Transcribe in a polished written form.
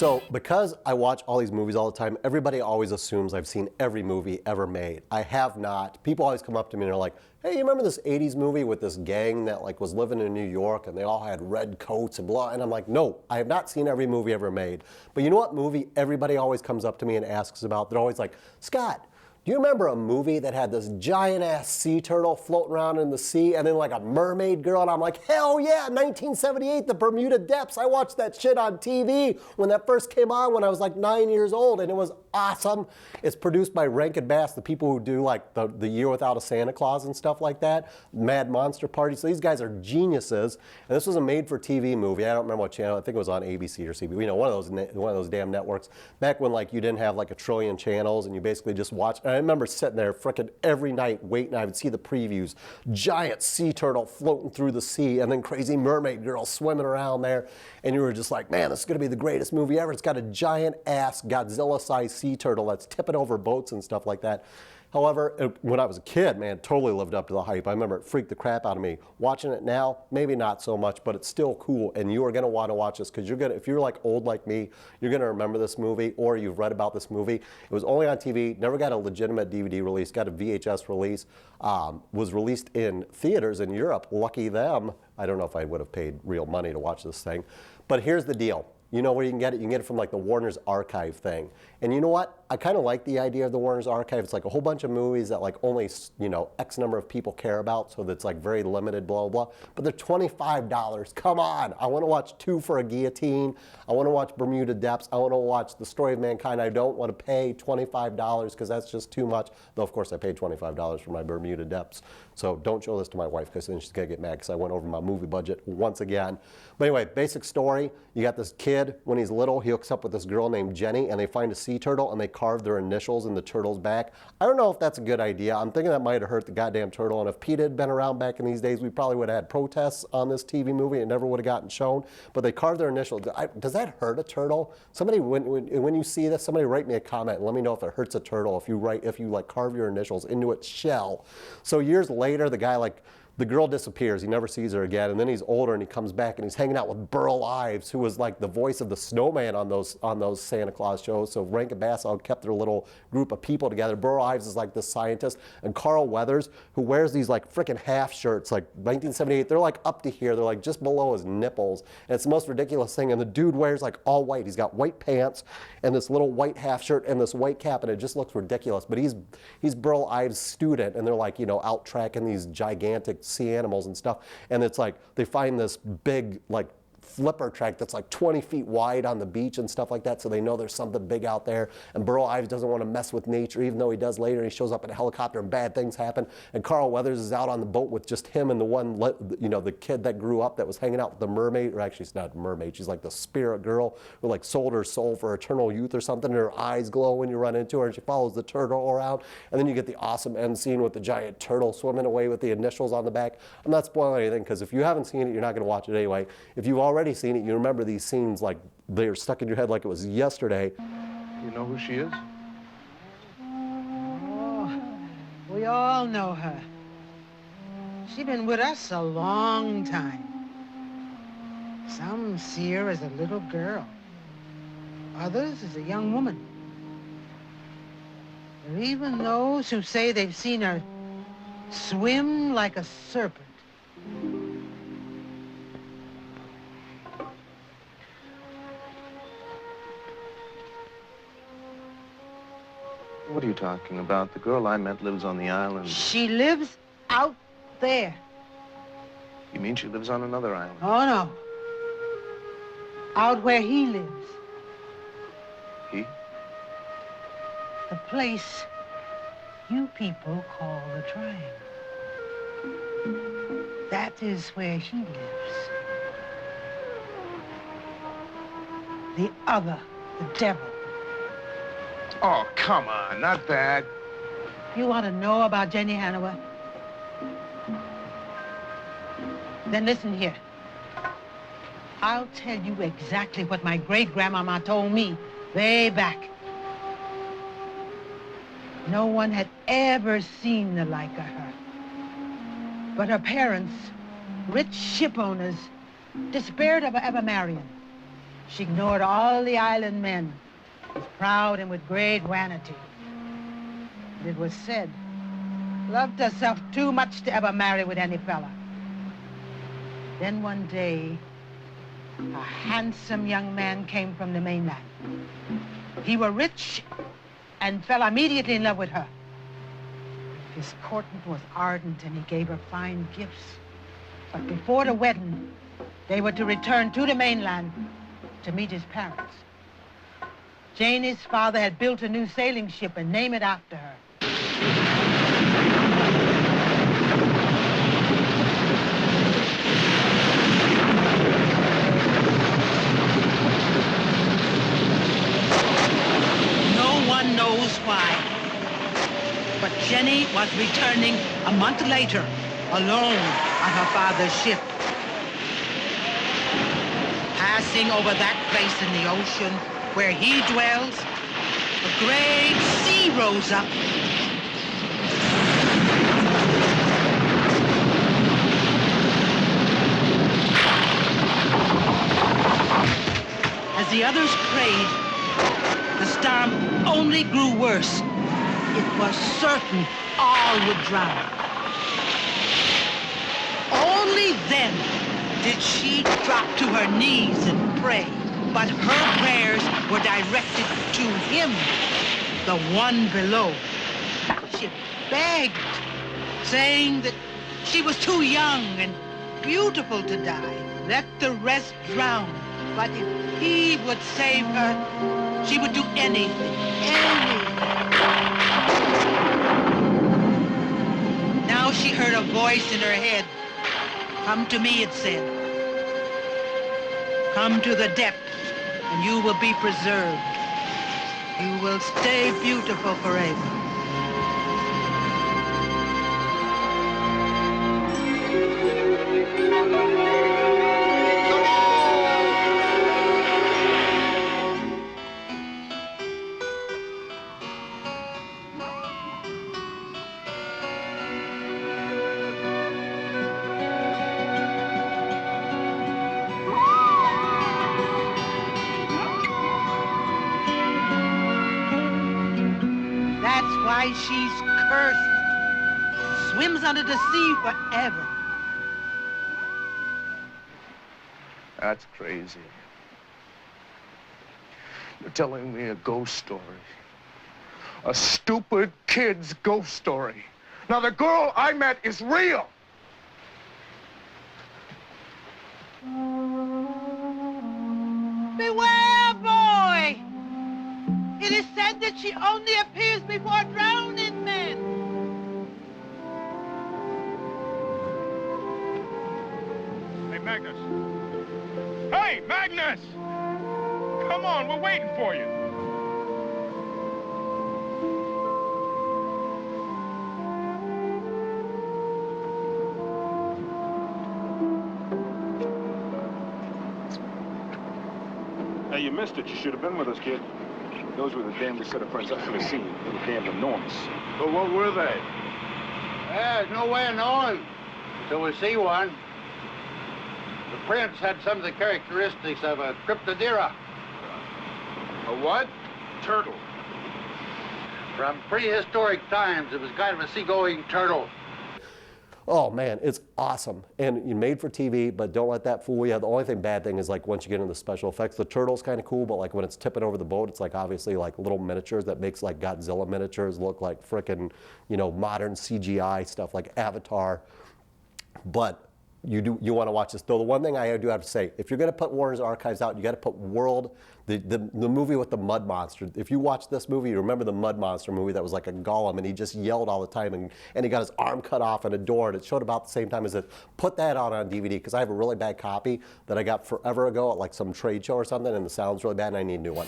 So because I watch all these movies all the time, everybody always assumes I've seen every movie ever made. I have not. People always come up to me and they're like, hey, you remember this 80s movie with this gang that like was living in New York and they all had red coats and blah? And I'm like, no, I have not seen every movie ever made. But you know what movie everybody always comes up to me and asks about? They're always like, Scott, do you remember a movie that had this giant ass sea turtle floating around in the sea and then like a mermaid girl? And I'm like, hell yeah, 1978, the Bermuda Depths. I watched that shit on TV when that first came on when I was like 9 years old, and it was awesome. It's produced by Rankin-Bass, the people who do like the Year Without a Santa Claus and stuff like that, Mad Monster Party. So these guys are geniuses. And this was a made-for-TV movie. I don't remember what channel. I think it was on ABC or CB. You know, one of those damn networks. Back when like you didn't have like a trillion channels and you basically just watched. I remember sitting there frickin' every night waiting. I would see the previews. Giant sea turtle floating through the sea and then crazy mermaid girl swimming around there. And you were just like, man, this is going to be the greatest movie ever. It's got a giant ass Godzilla-sized sea turtle that's tipping over boats and stuff like that. However, when I was a kid, man, totally lived up to the hype. I remember it freaked the crap out of me. Watching it now, maybe not so much, but it's still cool. And you are going to want to watch this because if you're like old like me, you're going to remember this movie or you've read about this movie. It was only on TV, never got a legitimate DVD release, got a VHS release, was released in theaters in Europe. Lucky them. I don't know if I would have paid real money to watch this thing. But here's the deal. You know where you can get it? You can get it from like the Warner's Archive thing. And you know what? I kind of like the idea of the Warner's Archive. It's like a whole bunch of movies that like only, you know, X number of people care about, so that's like very limited, blah, blah, blah. But they're $25. Come on. I want to watch Two for a Guillotine. I want to watch Bermuda Depths. I want to watch The Story of Mankind. I don't want to pay $25 because that's just too much. Though, of course, I paid $25 for my Bermuda Depths. So don't show this to my wife because then she's going to get mad because I went over my movie budget once again. But anyway, basic story. You got this kid, when he's little, he hooks up with this girl named Jenny, and they find a sea turtle, and they carve their initials in the turtle's back. I don't know if that's a good idea. I'm thinking that might have hurt the goddamn turtle, and if Pete had been around back in these days, we probably would have had protests on this TV movie. It never would have gotten shown. But they carved their initials. Does that hurt a turtle? Somebody, when you see this, somebody write me a comment and let me know if it hurts a turtle if you like carve your initials into its shell. So years later, the girl disappears. He never sees her again. And then he's older and he comes back and he's hanging out with Burl Ives, who was like the voice of the snowman on those Santa Claus shows. So Rankin-Bass all kept their little group of people together. Burl Ives is like the scientist. And Carl Weathers, who wears these like frickin' half shirts, like 1978. They're like up to here. They're like just below his nipples. And it's the most ridiculous thing. And the dude wears like all white. He's got white pants and this little white half shirt and this white cap. And it just looks ridiculous. But he's Burl Ives' student. And they're like, you know, out tracking these gigantic sea animals and stuff, and it's like they find this big like flipper track that's like 20 feet wide on the beach and stuff like that, so they know there's something big out there. And Burl Ives doesn't want to mess with nature, even though he does later. He shows up in a helicopter and bad things happen. And Carl Weathers is out on the boat with just him and the one, you know, the kid that grew up that was hanging out with the mermaid, or actually it's not a mermaid, she's like the spirit girl who like sold her soul for eternal youth or something, and her eyes glow when you run into her, and she follows the turtle around. And then you get the awesome end scene with the giant turtle swimming away with the initials on the back. I'm not spoiling anything because if you haven't seen it, you're not going to watch it anyway. If you've already seen it, you remember these scenes like they're stuck in your head like it was yesterday. You know who she is? Oh, we all know her. She's been with us a long time. Some see her as a little girl. Others as a young woman. There are even those who say they've seen her swim like a serpent. What are you talking about? The girl I met lives on the island. She lives out there. You mean she lives on another island? Oh, no. Out where he lives. He? The place you people call the Triangle. That is where he lives. The other, the devil. Oh, come on, not that. You want to know about Jenny Hanover? Then listen here. I'll tell you exactly what my great-grandmama told me way back. No one had ever seen the like of her. But her parents, rich ship owners, despaired of her ever marrying. She ignored all the island men, was proud and with great vanity. And it was said, loved herself too much to ever marry with any fella. Then one day, a handsome young man came from the mainland. He was rich and fell immediately in love with her. His courting was ardent and he gave her fine gifts. But before the wedding, they were to return to the mainland to meet his parents. Janie's father had built a new sailing ship and named it after her. No one knows why. But Jenny was returning a month later, alone on her father's ship. Passing over that place in the ocean where he dwells, a great sea rose up. As the others prayed, the storm only grew worse. It was certain all would drown. Only then did she drop to her knees and pray. But her prayers were directed to him, the one below. She begged, saying that she was too young and beautiful to die. Let the rest drown. But if he would save her, she would do anything, anything. Now she heard a voice in her head. Come to me, it said. Come to the depths, and you will be preserved. You will stay beautiful forever. Why she's cursed. Swims under the sea forever. That's crazy. You're telling me a ghost story. A stupid kid's ghost story. Now, the girl I met is real. Beware, boy! It is said that she only appears before drowning men. Hey, Magnus. Hey, Magnus! Come on, we're waiting for you. Hey, you missed it. You should have been with us, kid. Those were the damnedest set of friends I've ever seen. They were damn enormous. But what were they? There's no way of knowing until we see one. The prints had some of the characteristics of a cryptodira. A what? Turtle. From prehistoric times, it was kind of a seagoing turtle. Oh man, it's awesome. And you made for TV, but don't let that fool you. The only bad thing is like once you get into the special effects, the turtle's kind of cool, but like when it's tipping over the boat, it's like obviously like little miniatures that makes like Godzilla miniatures look like frickin', you know, modern CGI stuff like Avatar. But you want to watch this. Though the one thing I do have to say, if you're going to put Warner's Archives out, you got to put the movie with the mud monster. If you watch this movie, you remember the mud monster movie that was like a golem and he just yelled all the time and he got his arm cut off in a door and it showed about the same time as it. Put that out on DVD because I have a really bad copy that I got forever ago at like some trade show or something and the sound's really bad and I need a new one.